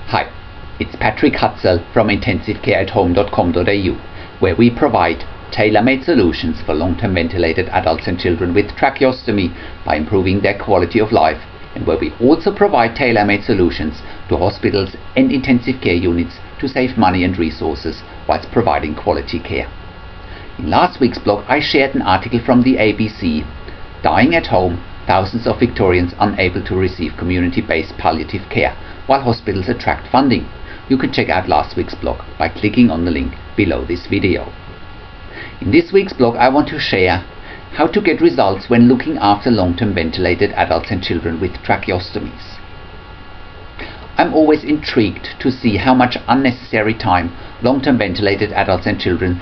Hi, it's Patrick Hutzel from intensivecareathome.com.au, where we provide tailor-made solutions for long-term ventilated adults and children with tracheostomy by improving their quality of life, and where we also provide tailor-made solutions to hospitals and intensive care units to save money and resources whilst providing quality care. In last week's blog, I shared an article from the ABC, Dying at Home, Thousands of Victorians Unable to Receive Community-Based Palliative Care while Hospitals Attract Funding. You can check out last week's blog by clicking on the link below this video. In this week's blog, I want to share how to get results when looking after long-term ventilated adults and children with tracheostomies. I'm always intrigued to see how much unnecessary time long-term ventilated adults and children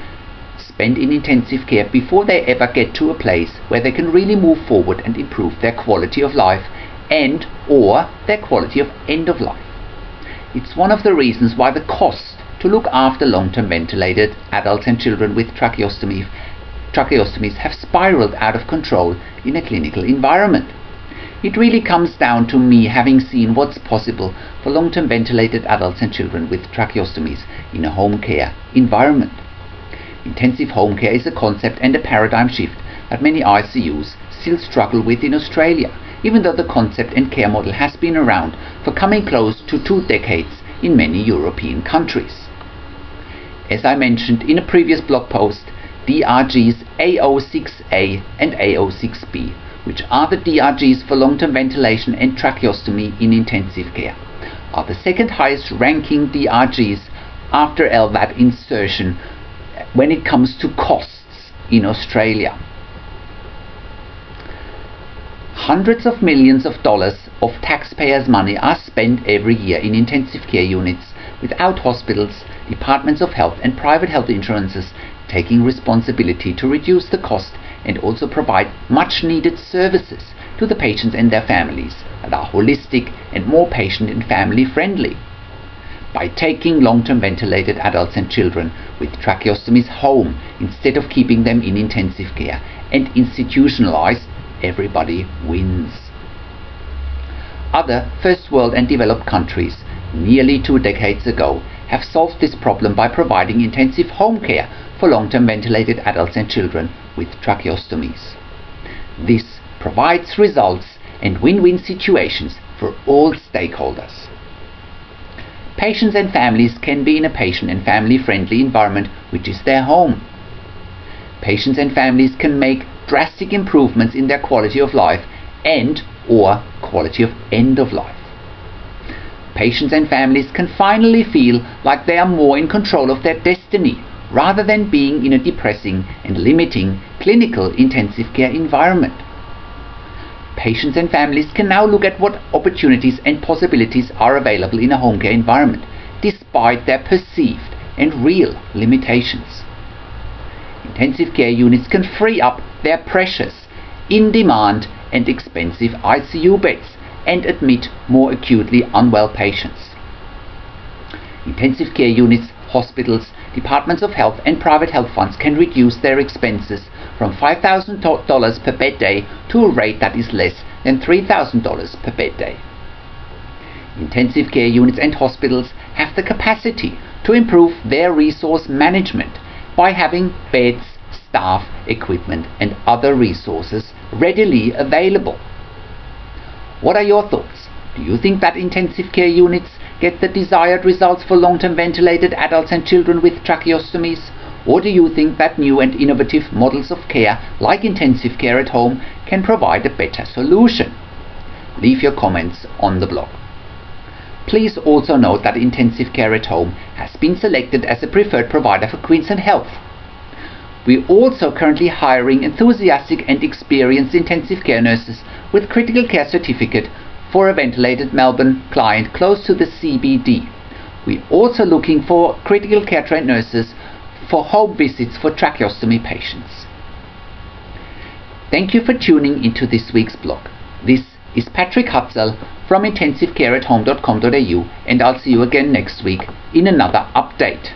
spend in intensive care before they ever get to a place where they can really move forward and improve their quality of life and or their quality of end of life. It's one of the reasons why the cost to look after long-term ventilated adults and children with tracheostomies have spiraled out of control in a clinical environment. It really comes down to me having seen what's possible for long-term ventilated adults and children with tracheostomies in a home care environment. Intensive home care is a concept and a paradigm shift that many ICUs still struggle with in Australia, even though the concept and care model has been around for coming close to 2 decades in many European countries. As I mentioned in a previous blog post, DRGs AO6A and AO6B, which are the DRGs for long-term ventilation and tracheostomy in intensive care, are the second highest ranking DRGs after LVAD insertion when it comes to costs in Australia. Hundreds of millions of dollars of taxpayers' money are spent every year in intensive care units without hospitals, departments of health and private health insurances taking responsibility to reduce the cost and also provide much needed services to the patients and their families that are holistic and more patient and family friendly. By taking long-term ventilated adults and children with tracheostomies home instead of keeping them in intensive care and institutionalized, everybody wins. Other first world and developed countries nearly 2 decades ago have solved this problem by providing intensive home care for long-term ventilated adults and children with tracheostomies. This provides results and win-win situations for all stakeholders. Patients and families can be in a patient and family-friendly environment, which is their home. Patients and families can make drastic improvements in their quality of life and or quality of end of life. Patients and families can finally feel like they are more in control of their destiny rather than being in a depressing and limiting clinical intensive care environment. Patients and families can now look at what opportunities and possibilities are available in a home care environment, despite their perceived and real limitations. Intensive care units can free up their precious, in-demand and expensive ICU beds and admit more acutely unwell patients. Intensive care units, hospitals, departments of health and private health funds can reduce their expenses from $5,000 per bed day to a rate that is less than $3,000 per bed day. Intensive care units and hospitals have the capacity to improve their resource management by having beds, staff, equipment and other resources readily available. What are your thoughts? Do you think that intensive care units get the desired results for long-term ventilated adults and children with tracheostomies? Or do you think that new and innovative models of care like intensive care at home can provide a better solution? Leave your comments on the blog. Please also note that intensive care at home has been selected as a preferred provider for Queensland Health. We're also currently hiring enthusiastic and experienced intensive care nurses with critical care certificate for a ventilated Melbourne client close to the CBD. We're also looking for critical care trained nurses for home visits for tracheostomy patients. Thank you for tuning into this week's blog. This is Patrick Hutzel from intensivecareathome.com.au, and I'll see you again next week in another update.